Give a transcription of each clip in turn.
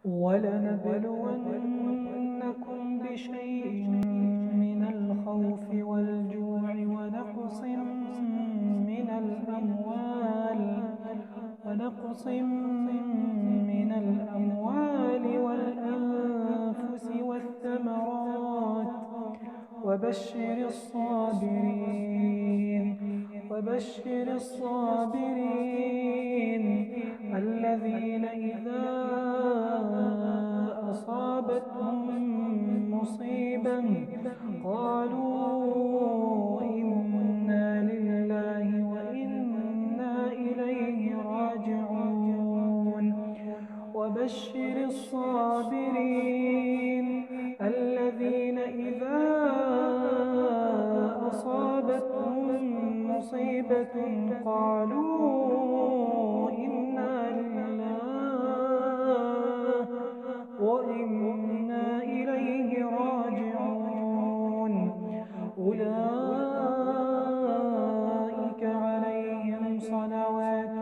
وَلَنَبْلُوَنَّكُمْ بِشَيْءٍ مِّنَ الْخَوْفِ وَالْجُوعِ ونقص من الأموال والأنفس والثمرات وبشر الصابرين الذين إذا أصابتهم مصيبة قالوا إنا لله وإنا إليه راجعون. وبشر الصابرين الذين إذا أصابتهم مصيبة قالوا إنا لله وإنا إليه راجعون. أولئك عليهم صلوات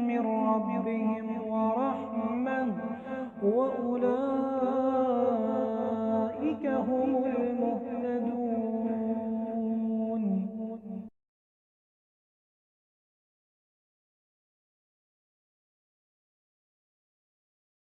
من ربهم ورحمة وأولئك